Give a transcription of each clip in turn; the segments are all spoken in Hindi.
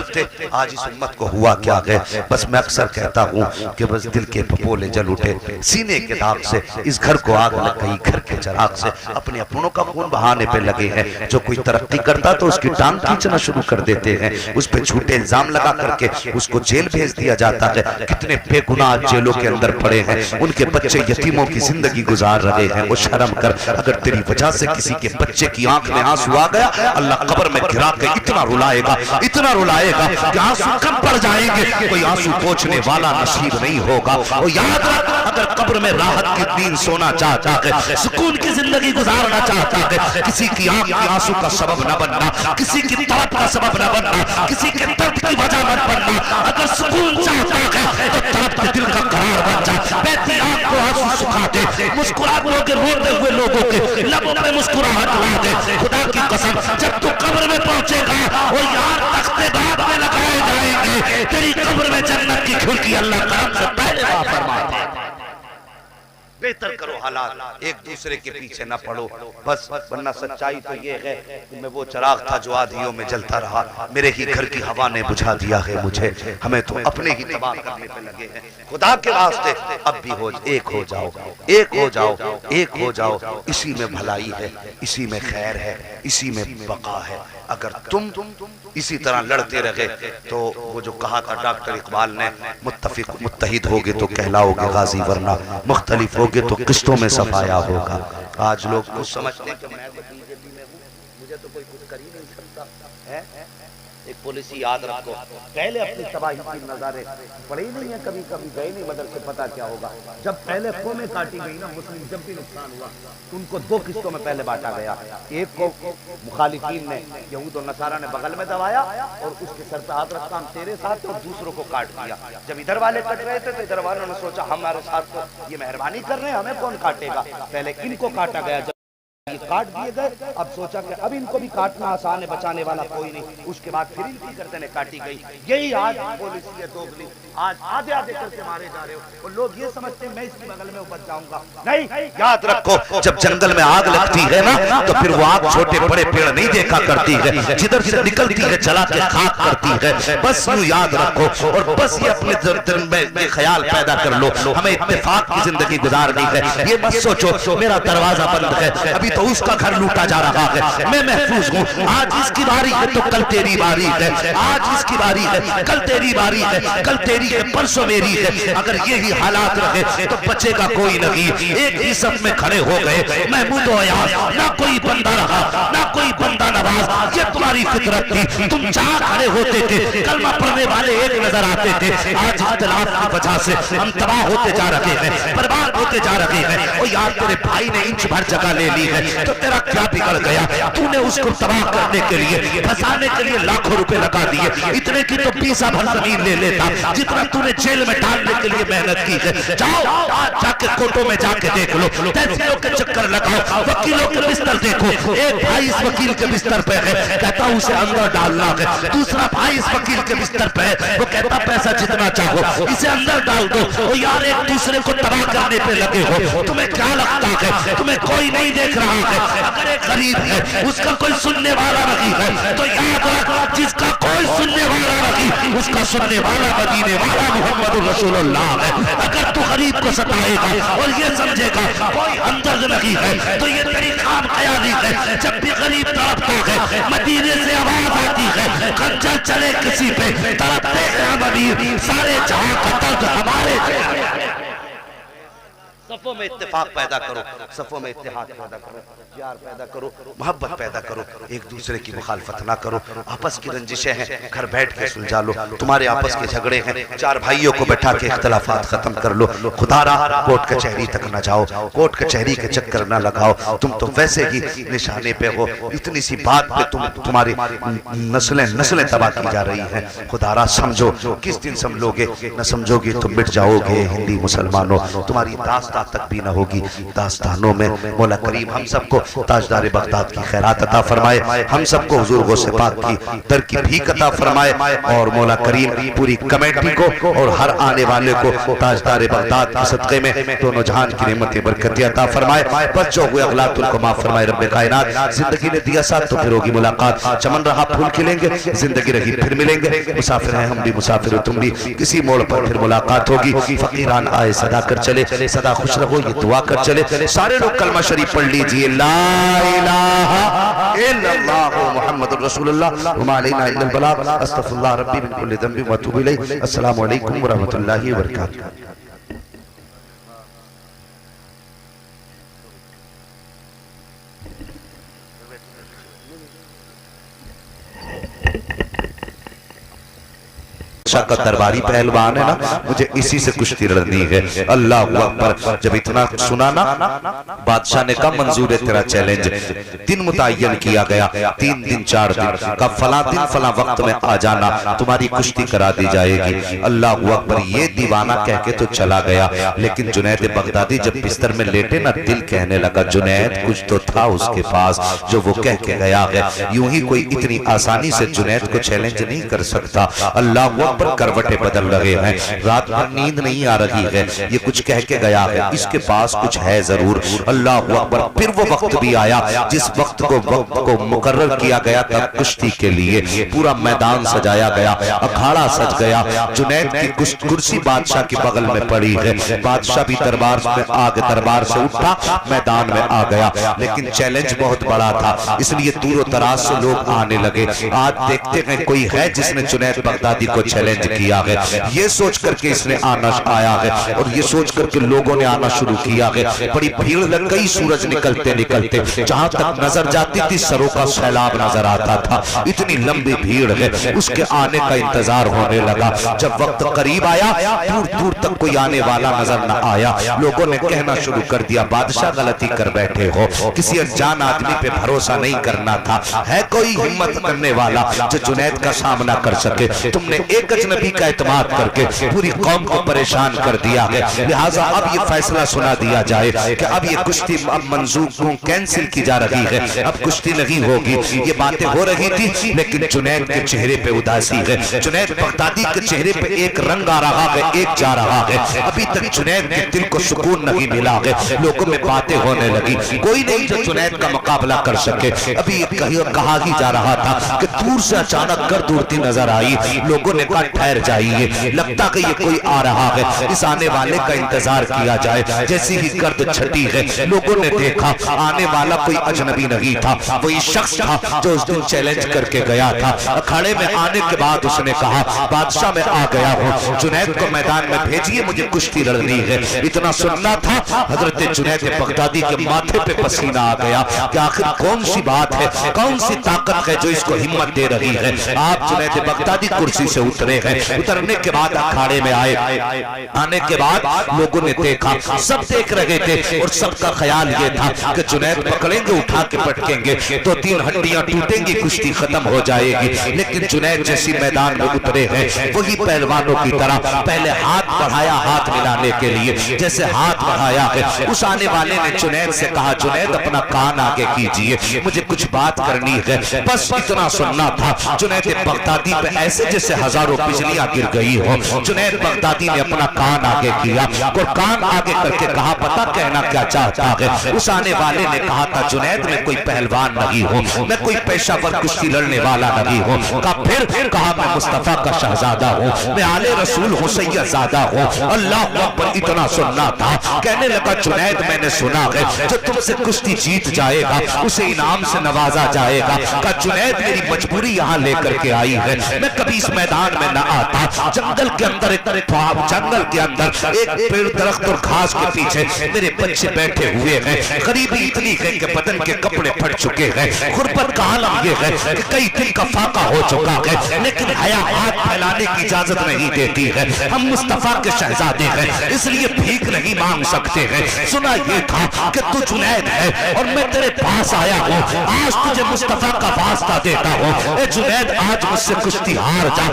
थे, आज इस उम्मत को हुआ क्या गए। बस मैं अक्सर कहता हूँ कि बस दिल के पपोले जल उठे, सीने के दाग से इस घर को आग लग गई, घर के चिराग से अपने अपनों का खून बहाने पे लगे हैं। जो कोई तरक्की करता तो उसकी टांग खींचना शुरू कर देते हैं, उस पे झूठे इल्जाम लगा करके उसको जेल भेज दिया जाता है। कितने बेगुनाह जेलों के अंदर पड़े हैं, उनके बच्चे यतीमों की जिंदगी गुजार रहे हैं। वो शर्म कर, अगर तेरी वजह से किसी के बच्चे की आंख में आंसू आ गया, अल्लाह कब्र में गिरा के इतना रुलाएगा, इतना रुलाएगा कि आंसू कम पड़ जाएंगे, कोई आंसू पोंछने वाला नसीब नहीं होगा। और याद रख, अगर कब्र में राहत की नींद सोना चाहता है, सुकून की जिंदगी गुजारना चाहता है, किसी की आंख की आंसू का सबब न बनना, किसी की तड़प का सबब न बनना, किसी के दर्द की वजह मत बनना। अगर सुकून चाहता है तो तड़पते दिल का करार बन जा, बहती आंख को आंसू सुखा दे, मुस्कुराते हुए रोते हुए लोगों के लबों पे मुस्कुराहट ला दे। खुदा की कसम, जब तू कब्र में पहुंचेगा वो यार तख्ते दाद में लगाए जाएंगे, तेरी कब्र में जन्नत की खिड़की अल्लाह करम से पहले वहां फरमाता है। बेहतर करो हालात, एक दूसरे के पीछे न पड़ो बस, वरना सच्चाई तो ये है कि मैं वो चिराग था जो आधियों में जलता रहा, मेरे ही घर की हवा ने बुझा दिया है मुझे। हमें तो अपने ही तबाह करने पे लगे हैं। खुदा के वास्ते अब भी एक हो जाओ, एक हो जाओ, एक हो जाओ। इसी में भलाई है, इसी में खैर है, इसी में बका है। अगर तुम इसी तरह लड़ते रहे तो वो जो कहा था डॉक्टर इकबाल ने, मुत्तफिक मुत्तहिद होगे तो कहलाओगे गाजी, वरना मुख्तलिफ होगे तो किस्तों में सफाया होगा। आज लोग कुछ समझते हैं कि मैं तो बीजेपी में हूँ, मुझे तो कोई कुछ कर ही नहीं सकता है। एक पॉलिसी याद रखो, पहले अपनी तबाही की नजारे पड़े ही नहीं है, कभी कभी गए नहीं मदरसे, पता क्या होगा। जब पहले कौमें काटी गई ना, मुस्लिम जब भी नुकसान हुआ उनको दो किस्तों में पहले बांटा गया। एक को मुखालिफीन ने, यहूद और नसारा ने बगल में दबाया और उसके सर पे हाथ रखा, हम तेरे साथ, और दूसरों को काट दिया। जब इधर वाले कट रहे थे तो इधर वालों ने सोचा हमारे साथ तो ये मेहरबानी कर रहे हैं, हमें कौन काटेगा। पहले इनको काटा गया, ये काट दिए गए। अब सोचा कि अब इनको भी काटना आसान है, बचाने वाला कोई नहीं। उसके बाद फिर इनकी गर्दनें काटी गई। यही आज पॉलिसी है दोगली, आज आधे आधे करके मारे जा रहे हो और लोग ये समझते हैं मैं इसकी बगल में उपज जाऊंगा। नहीं, याद रखो, जब जंगल में आग लगती है ना तो फिर वो आग छोटे बड़े पेड़ नहीं देखा करती है, जिधर से निकलती है जला के खाक करती है। बस यूं याद रखो और बस ये अपने दिल में ये ख्याल पैदा कर लो, हमें इत्तेफाक की जिंदगी गुजारनी है। ये मत सोचो मेरा दरवाजा बंद है, अभी तो उसका घर लूटा जा रहा है, मैं महफूज हूँ। आज इसकी बारी है तो कल तेरी बारी है, आज इसकी बारी है कल तेरी बारी है, कल तेरी है परसों मेरी है। अगर यही हालात रहे तो बचेगा कोई नहीं। एक ही सब में खड़े हो गए महमूद और अयाज, ना कोई बंदा रहा ना कोई बंदा नवाज। ये तुम्हारी फितरत थी, तुम जहाँ खड़े होते थे कलमा पढ़ने वाले एक नजर आते थे। आज इख्तिलाफ की वजह से हम तबाह होते जा रहे हैं, बर्बाद होते जा रहे हैं। और यार तेरे भाई ने इंच भर जगह ले ली है तो तेरा क्या बिगड़ गया। तूने उसको तबाह करने के लिए, फंसाने के लिए लाखों रुपए लगा दिए। इतने की तो पीसा भर जमीन ले लेता जितना तूने जेल में डालने के लिए मेहनत की है। जाओ आज जाके कोर्टों में जाके देख लो, तहसीलों के चक्कर लगाओ, वकीलों के बिस्तर देखो। एक भाई इस वकील के बिस्तर पे है, कहता उसे अंदर डालना है। दूसरा भाई इस वकील के बिस्तर पे है, वो कहता पैसा जितना चाहो इसे अंदर डाल दो। और यार एक दूसरे को तबाह करने पे लगे हो। तुम्हें क्या लगता है तुम्हें कोई नहीं देख रहा है? अगर एक गरीब है उसका कोई सुनने वाला नहीं है तो याद रख, जिसका कोई सुनने वाला नहीं उसका सुनने वाला मदीने वाला मोहम्मद रसूलुल्लाह है। अगर तू गरीब को सताएगा और ये समझेगा कोई हमदर्द नहीं है तो ये तेरी काम खयाली है। जब भी गरीब तड़पता है मदीने से आवाज आती है, खंजर चले किसी पे तड़पते हैं अमीर, सारे जहां का दर्द हमारे। सफों में इत्तेफाक पैदा करो, सफों में इत्तेहाद पैदा करो, प्यार पैदा करो, मोहब्बत पैदा करो, एक दूसरे की मुखालफत ना करो। आपस की रंजिशें हैं, घर बैठ के सुलझा लो। तुम्हारे आपस के झगड़े हैं, चार भाइयों को बैठा के इख्तिलाफात खत्म कर लो। खुदारा कोर्ट कचहरी तक न जाओ, कोर्ट कचहरी के चक्कर न लगाओ। तुम तो वैसे ही निशाने पे हो, इतनी सी बात पे तुम्हारी नस्लें तबाह की जा रही हैं। खुदारा समझो, किस दिन समझोगे, न समझोगे तो मिट जाओगे हिंदी मुसलमानों। तुम्हारी दास्तां दास्तां तक भी न होगी। दास्तानों में मौला करीम हम सबको ताजदार बगदाद की खैरात अता फरमाए, हम सबको हुजूर गौसे पाक की दर की भीख अता फरमाए, और मौला करीम पूरी कमेटी को और हर आने वाले को ताजदार बगदाद के सदक़े में दोनों जहान की नेमतें बरकतें अता फरमाए। बस जो हुए अगलात उनको माफ फरमाए रब्बे कायनात। जिंदगी ने दिया साथ तो फिर होगी मुलाकात, चमन रहा फूल खिलेंगे, जिंदगी रही फिर मिलेंगे। मुसाफिर हैं हम भी, मुसाफिर हो तुम भी, किसी मोड़ पर फिर मुलाकात होगी। फकीरान आए सदा कर चले, सदा खुश रहो ये दुआ कर चले। सारे लोग कलमा शरीफ पढ़ लीजिए, ला इलाहा इल्लल्लाह मुहम्मदुर रसूलुल्लाह व मा अलैना इल्लल बलाग, अस्तगफिरुल्लाह रब्बी मिन कुल्लि ज़ंबि व अतूबु इलैहि। अस्सलामु अलैकुम व रहमतुल्लाहि व बरकातुहू। का दरबारी पहलवान है ना, मुझे इसी से कुश्ती लड़नी है। अल्लाह अकबर। जब इतना सुना ना, बादशाह ने कहा मंजूर है तेरा चैलेंज। दिन मुतय्यन किया गया, 3 दिन 4 दिन का, फला दिन फला वक्त में आ जाना, तुम्हारी कुश्ती करा दी जाएगी। अल्लाह अकबर। ये दीवाना कह के तो चला गया, लेकिन जुनैद बगदादी जब बिस्तर में लेटे ना, दिल कहने लगा जुनैद कुछ तो था उसके पास जो वो कह के गया है। यूं ही कोई इतनी आसानी से जुनैद को चैलेंज नहीं कर सकता। अल्लाह अकबर। करवटें बदल रहे हैं, रात भर नींद नहीं आ रही है, ये कुछ कह के गया है, इसके पास कुछ है जरूर। अल्लाह अकबर। फिर वो वक्त भी आया जिस वक्त को मुकर्रर किया गया था कुश्ती के लिए। पूरा मैदान सजाया गया, अखाड़ा सज गया। जुनैद की कुर्सी बादशाह के बगल में पड़ी है। बादशाह भी दरबार से उठा, मैदान में आ गया, लेकिन चैलेंज बहुत बड़ा था, इसलिए दूर दराज से लोग आने लगे। आज देखते हैं कोई है जिसने जुनैद बगदादी को चैलेंज किया है। ये सोच करके इसने आना आया है, और ये सोच करके लोगों ने आना शुरू किया है। बड़ी भीड़ लग गई। सूरज निकलते निकलते जहां तक नजर जाती थी सरों का सैलाब नजर आता था। इतनी लंबी भीड़ है, उसके आने का इंतजार होने लगा। जब वक्त करीब आया, दूर दूर तक कोई आने वाला नजर न आया। लोगों ने कहना शुरू कर दिया, बादशाह गलती कर बैठे हो, किसी अनजान आदमी पे भरोसा नहीं करना था। है कोई हिम्मत करने वाला जो जुनैद का सामना कर सके? तुमने एक नबी का इत्माद करके पूरी कौम को परेशान कर दिया है। लिहाजा अब ये फैसला सुना दिया जाए कि अब ये कुश्ती अब मंजूर कैंसिल की जा रही है, अब कुश्ती नहीं होगी। ये बातें हो रही थी, लेकिन जुनैद के चेहरे पे उदासी है। जुनैद बगदादी के चेहरे पे एक रंग आ रहा है, एक जा रहा है। अभी तक जुनैद के दिल को सुकून नहीं मिला है। लोगों में बातें होने लगी, कोई नहीं जो जुनैद का मुकाबला कर सके। अभी कहा ही जा रहा था कि दूर से अचानक गर्द उड़ती नजर आई। लोगों ने कहा ठहर जाइए, लगता कि ये कोई आ रहा है, इस आने वाले का इंतजार किया जाए। जैसी ही गर्द छटी है, लोगों ने देखा आने वाला कोई अजनबी नहीं था, वही शख्स था जो उस दिन चैलेंज करके गया था। अखाड़े में आने के बाद उसने कहा, बादशाह मैं आ गया हूँ, जुनैद को मैदान में भेजिए, मुझे कुश्ती लड़नी है। इतना सुनना था, हजरत जुनैद बगदादी के माथे पे पसीना आ गया कि आखिर कौन सी बात है, कौन सी ताकत है जो इसको हिम्मत दे रही है। आप जुनैद बगदादी कुर्सी से उतरे हैं। उतरने के बाद अखाड़े में आए, आने के बाद लोगों ने देखा, सब देख रहे थे, और सबका ख्याल ये था कि जुनैद पकड़ेंगे, उठा के पटकेंगे तो 3 हड्डियां टूटेंगी, कुश्ती खत्म हो जाएगी। लेकिन जुनैद जैसी मैदान में उतरे हैं, वही पहलवानों की तरह पहले हाथ बढ़ाया, हाथ मिलाने के लिए। जैसे हाथ बढ़ाया है, उस आने वाले ने जुनैद से कहा, जुनैद अपना कान आगे कीजिए, मुझे कुछ बात करनी है। बस इतना सुनना था। जुनैद बगदादी पे ऐसे जैसे हजारों बिजलियां गिर गई हो। जुनैद बगदादी ने अपना कान आगे किया और कान आगे करके कहा, पता कहना क्या चाहता है? उस आने वाले ने कहा था, जुनैद मैं कोई पहलवान नहीं हूँ, मैं कोई पेशावर कुश्ती लड़ने वाला नहीं हूँ। फिर कहा, मैं मुस्तफा का शहजादा हूँ, मैं आले रसूल हूँ, सैयदजादा हूँ। अल्लाह अकबर। इतना सुनना था। कहने लगा, जुनैद मैंने सुना है जो तुमसे कुश्ती जीत जाएगा उसे इनाम से नवाजा जाएगा। कहा, जुनैद मेरी मजबूरी यहाँ लेकर के आई है, मैं कभी इस मैदान में न आता। जंगल के अंदर एक पेड़, दरख्त और घास के पीछे मेरे बच्चे बैठे हुए हैं। गरीबी इतनी है कि बदन के कपड़े फट चुके हैं। गुर्बत का आलम यह है कि कई दिन का फाका हो चुका है, लेकिन हया हाथ फैलाने की इजाजत नहीं देती है। हम मुस्तफा के शहजादे हैं, इसलिए भीख नहीं मांग सकते हैं। सुना ये था कि तू जुनैद है और मैं तेरे पास आया हूँ, आज तुझे मुस्तफा का वास्ता देता हूँ। जुनैद आज मुझसे कुश्ती हार जा,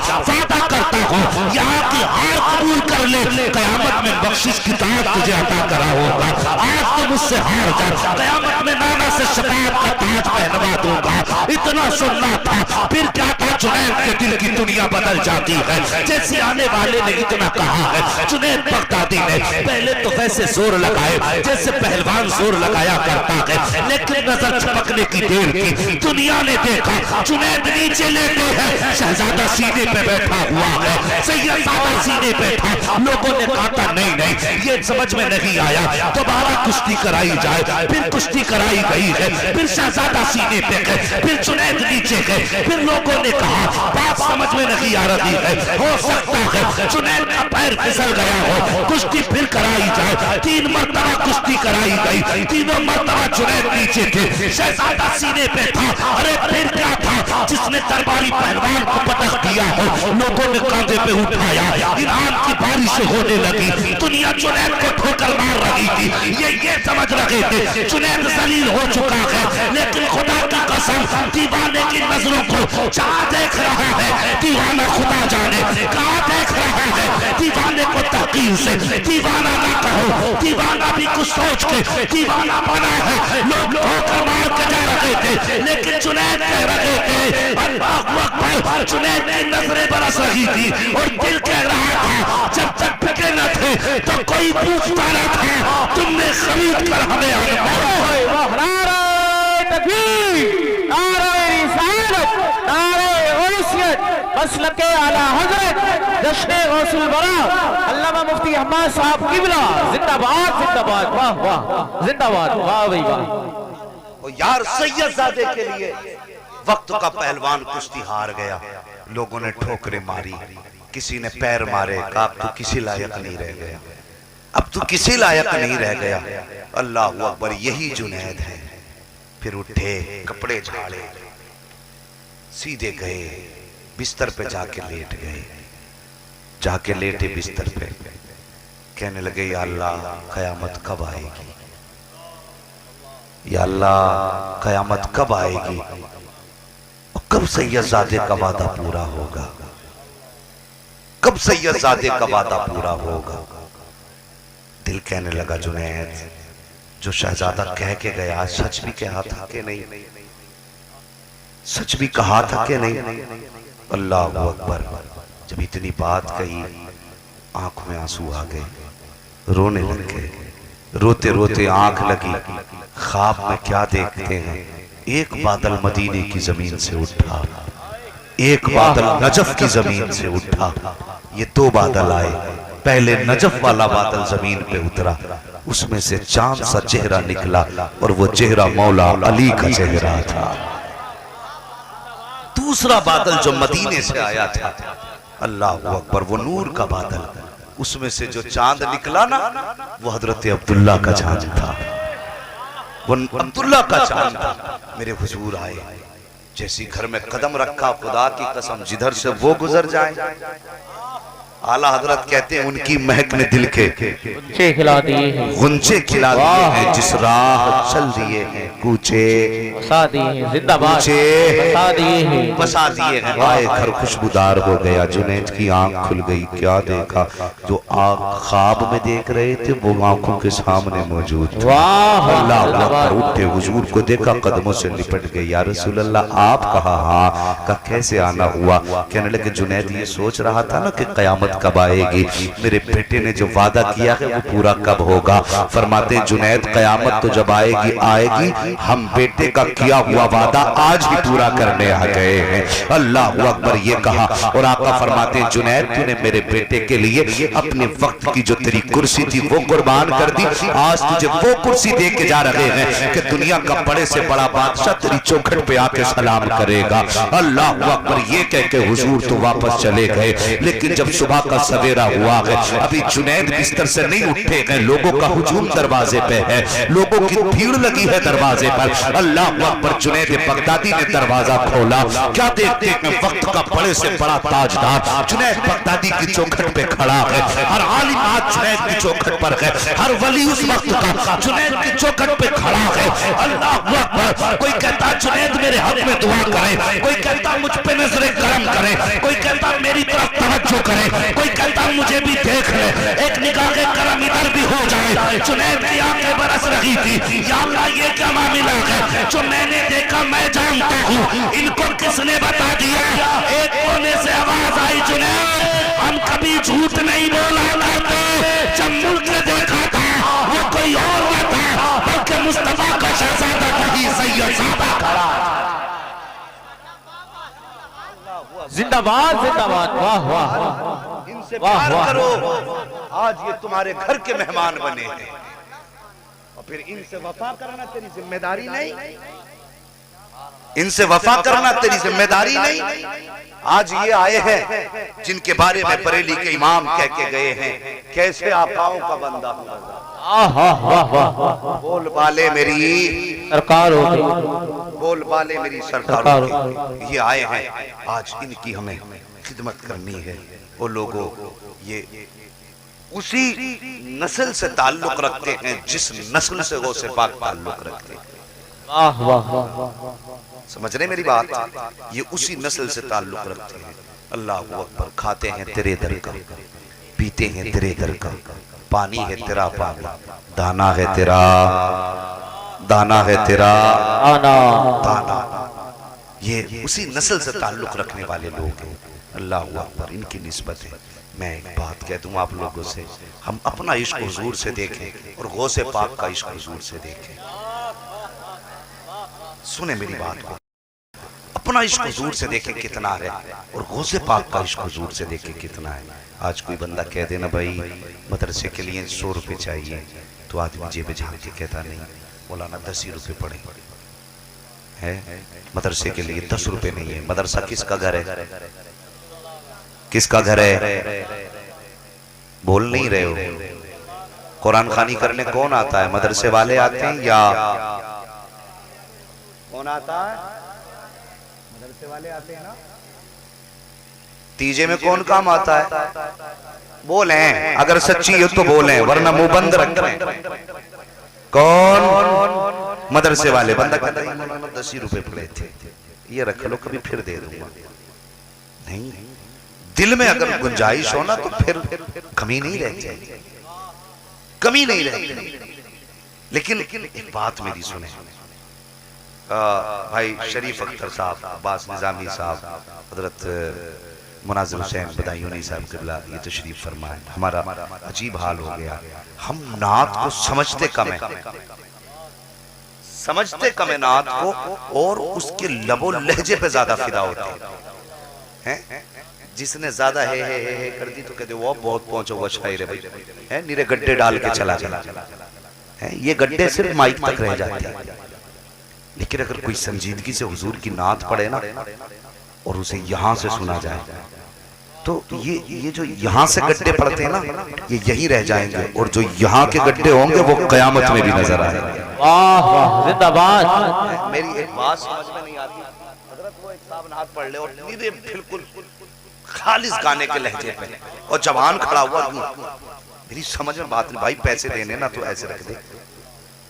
वादा करता हूँ यहाँ की हार कबूल कर ले, कयामत में बख्शिश की ताज तुझे अता करा होगा। आज तो मुझसे हार जा, कयामत में नाना से शफाअत का ताज पहनवा दूंगा। इतना सुनना था, फिर क्या था, जुनैद के दिल की दुनिया बदल जाती है। जैसे आने वाले ने इतना कहा है, जुनैद बगदादी ने पहले तो वैसे जोर लगाए जैसे पहलवान जोर लगाया करता है, लेकिन नजर चमकने की देर की दुनिया ने देखा जुनैद नीचे लेटे हैं, शहजादा सीने पे बैठा हुआ है, सैयदजादा सीने पे था। लोगों ने कहा नहीं नहीं ये समझ में नहीं आया, दोबारा कुश्ती कराई जाए। फिर कुश्ती कराई गई है, फिर शहजादा सीने पे गए, फिर जुनैद नीचे गए। फिर लोगों ने कहा बात समझ में नहीं आ रही है, हो सकता है जुनैद का पैर फिसल गया हो, कुश्ती फिर कराई जाए। 3 मरतबा कुश्ती कराई गई, तीनों मरतबा जुनैद नीचे थे, शहजादा सीने पे था। अरे फिर क्या था, जिसने दरबारी पहलवान को पटक दिया हो, लोगों ने कांधे पे उठाया, इनाम की बारिश होने लगी, दुनिया जुनैद को ठोकर मार रही थी। ये समझ रहे थे जुनैद जलील हो चुका है, लेकिन खुदा की कसम दीवाने की नजरों को जहाँ देख रहा है, दीवाना खुदा जाने कहाँ देख रहा है। दीवाने को तहकीर से दीवाना ना कहो, दीवाना भी कुछ सोच के दीवाना बना है। लोग ठोकर मार के जा रहे थे, लेकिन जुनैद कह रहे थे अल्लाहू अकबर। जुनैद की नजरें बरस रही थी और दिल कह रहा था जब तक बिके न थे तो कोई पूछता न था, तुमने खरीद कर हमें मसलके आला हजरत जश्न गौसुल बरा अल्लामा मुफ्ती अहमद साहब किबला जिंदाबाद जिंदाबाद, वाह वाह जिंदाबाद, वाह भाई वाह। यार सैयदजादे के लिए वक्त का पहलवान कुश्ती हार गया, लोगों ने ठोकरें मारी, किसी ने पैर मारे, कहा अब तू किसी लायक नहीं रह गया, अब तू किसी लायक नहीं रह गया। अल्लाह अकबर, यही जुनैद है। फिर उठे, कपड़े झाड़े, सीधे गए, बिस्तर पे जाके लेट गए, जाके लेटे बिस्तर पे, कहने लगे या अल्लाह कयामत कब आएगी, या अल्लाह कयामत कब आएगी, और कब सैयदजादे का वादा पूरा होगा, कब सैयदजादे का वादा पूरा होगा। दिल कहने लगा जुनैद जो शहजादा कह के गया सच भी कहा था कि नहीं, सच भी कहा था कि नहीं। अल्लाह अकबर, जब इतनी बात कही आंखों में आंसू आ गए, रोने लग गए, रोते रोते आंख लगी। ख्वाब में क्या देखते हैं, एक बादल मदीने की जमीन से उठा, एक बादल नजफ की जमीन से उठा। ये 2 बादल आए, पहले नजफ वाला बादल जमीन पे उतरा, उसमें से चांद सा चेहरा निकला और वो चेहरा मौला अली का चेहरा था। दूसरा बादल जो मदीने से आया था, अल्लाह अकबर, वो नूर का बादल, उसमें से जो चांद निकला ना, वो हजरत अब्दुल्ला का चांद था, वो अब्दुल्ला का चांद था। मेरे हुजूर आए, जैसी घर में कदम रखा, खुदा की कसम जिधर से वो गुजर जाए, आला हजरत कहते हैं उनकी महक ने दिल के खिला दिए हैं, गुंजे खिला दिए हैं, जिस राह चल दिए हैं कूचे बसा दिए हैं, जिंदाबाद बसा दिए हैं, बसा दिए हैं। आए घर खुशबूदार हो गया, जुनैद की आंख खुल गई। क्या देखा, जो आंख ख्वाब में देख रहे थे वो आंखों के सामने मौजूद थे। अल्लाह अकबर, उठे, हुजूर को देखा, कदमों से लिपट गए। या रसूल अल्लाह आप कहा, हाँ का कैसे आना हुआ। कहने लगे जुनैद ये सोच रहा था ना कि कयामत कब आएगी, मेरे बेटे ने जो वादा किया है वो पूरा कब होगा। फरमाते जुनैद कयामत तो जब आएगी आएगी, हम बेटे का किया हुआ वादा आज ही पूरा करने आ गए हैं। अल्लाह अकबर, ये कहा और आका फरमाते जुनैद तूने मेरे बेटे के लिए अपने वक्त की जो तेरी कुर्सी थी वो कुर्बान कर दी, आज तुझे वो कुर्सी दे के जा रहे हैं कि दुनिया का बड़े से बड़ा बादशाह तेरी चौखट पे आके सलाम करेगा। अल्लाह अकबर, ये कह के हुजूर तो वापस चले गए। लेकिन जब सुबह का सवेरा हुआ है, अभी जुनैद बिस्तर से नहीं उठे गए, लोगों का हुजूम दरवाजे पे है, लोगों की भीड़ लगी है दरवाजे पर। अल्लाह अकबर, जुनैद बगदादी ने दरवाजा खोला, क्या देखते हैं वक्त का बड़े से बड़ा ताजदार जुनैद बगदादी की चौखट पे खड़ा है। हर आलिम आज जुनैद की चौखट पर है, हर वली उस वक्त का जुनैद की चौखट पे खड़ा है। अल्लाह अकबर, कोई कहता जुनैद मेरे हक में दुआ करे, कोई कहता मुझ पे नजरे करम करे, कोई कहता मेरी तरफ तवज्जो करे, कोई कहता मुझे भी देख ले, एक निगाह के करम इधर भी हो जाए। जुनैद की आंखें बरस रही थी, या अल्लाह ये क्या मामला है जो मैंने देखा, मैं जानता हूँ, इनको किसने बता दिया। एक कोने से आवाज आई, जुनैद हम कभी झूठ नहीं बोला करते, जब मुल्क देखा था वो कोई और न था बल्कि मुस्तफा का शहजादा नहीं, सैयद साहब खड़ा। जिंदाबाद जिंदाबाद, वाह वाह, इनसे वाह, प्यार वाह। करो, आज ये तुम्हारे घर के मेहमान बने हैं, और फिर इनसे वफा करना तेरी जिम्मेदारी नहीं, इनसे वफा करना तेरी जिम्मेदारी नहीं। आज ये आए हैं जिनके बारे में बरेली के इमाम कह के गए हैं, कैसे आकाओं का बंदा हूं। बोल बाले मेरी सरकार हो गई, बोल बाले मेरी सरकार हो गई। ये आए हैं, आज इनकी हमें खिदमत करनी है। वो लोगों ये उसी नस्ल से ताल्लुक रखते हैं जिस नस्ल से वो से पाक ताल्लुक रखते हैं। वाह वाह वाह, समझ रहे मेरी बात, ये उसी नस्ल से ताल्लुक रखते हैं। अल्लाह अकबर। खाते हैं तेरे दर का, पीते हैं तेरे दर का, पानी है तेरा पानी, दाना है तेरा, दाना है तेरा दाना। ये उसी नस्ल से ताल्लुक रखने वाले लोग हैं। अल्लाह अकबर। इनकी निस्बत है। मैं एक बात कह दूं आप लोगों से, हम अपना इश्क हुजूर से देखें और गौसे पाक का इश्क हुजूर से देखें। सुने मेरी बात को, अपना इश्क हुजूर से देखें कितना है और गौसे पाक का इश्क हुजूर से देखें कितना है। आज कोई बंदा कह देना भाई मदरसे के लिए 100 रुपए चाहिए, तो आदमी जेब झाड़ के कहता नहीं मौलाना 10 ही रुपए पड़े है, मदरसे के लिए 10 रुपए नहीं है। मदरसा किसका घर है, किसका घर है? बोल नहीं रहे हो। कुरान खानी करने कौन आता है? मदरसे वाले आते हैं या कौन आता है? मदरसे वाले आते हैं ना। तीजे में कौन काम आता है? बोले, अगर सच्ची हो तो बोले, वरना मुंह बंद रख रहे हैं। कौन? मदरसे वाले। बंदा कहता है 10 ही रुपए पड़े थे, ये रख लो, कभी फिर दे दूंगा। नहीं, दिल में अगर गुंजाइश हो ना तो फिर कमी नहीं रहती, कमी नहीं रहती। लेकिन एक बात मेरी सुने, भाई शरीफ अख्तर साहब, अब्बास निजामी साहब, हजरत मुनाज़िर हुसैन बदायूनी साहब क़िबला ये तशरीफ फरमाए। हमारा अजीब हाल हो गया, हम नात को समझते कम है, समझते कम है नात को, और उसके लबो लहजे पे ज्यादा फिदा होते हैं। जिसने ज्यादा है कर दी तो कहते वो बहुत पहुंचो हुआ शायर है भाई, है निरे गड्ढे डाल के चला चला है। ये गड्ढे सिर्फ माइक तक रह जाते हैं, लेकिन अगर कोई संजीदगी से हुजूर की नात पढ़े ना और उसे यहाँ से सुना जाए तो ये जो यहाँ से गड्ढे पड़ते हैं ना, ये यही रह जाएंगे, और जो यहाँ के गड्ढे होंगे वो कयामत में भी नजर आएंगे। वाह वाह, जिंदाबाद। मेरी एक बात समझ में नहीं आती, हजरत वो एक साहब नात पढ़ ले और निरे बिल्कुल खालिस गाने के लहजे पे, और जवान खड़ा हुआ, मेरी समझ में बात नहीं। भाई पैसे देने ना तो ऐसे रख दे,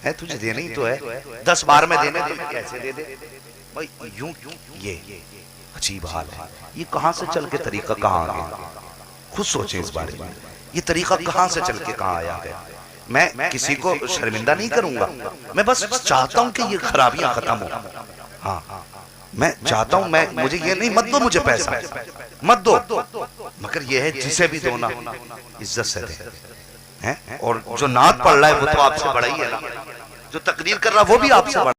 है तुझे देने ही तो है, 10 बार में देने तो कैसे दे दे भाई, यूं ये अजीब हाल है। ये कहां से चल के तरीका कहां आ गया? खुद सोचें इस बारे में, ये तरीका कहां से चल के कहां आया है। मैं किसी को शर्मिंदा नहीं करूंगा, मैं बस चाहता हूं कि ये खराबियां खत्म हो। हाँ, मैं चाहता हूं, मैं मुझे ये नहीं, मत दो मुझे पैसा, मत दो, मगर ये है जिसे भी दो ना इज्जत से दे, हैं? और जो नात पढ़ रहा है वो तो आपसे बड़ा ही है ना, जो तकरीर कर रहा है वो भी आपसे बड़ा।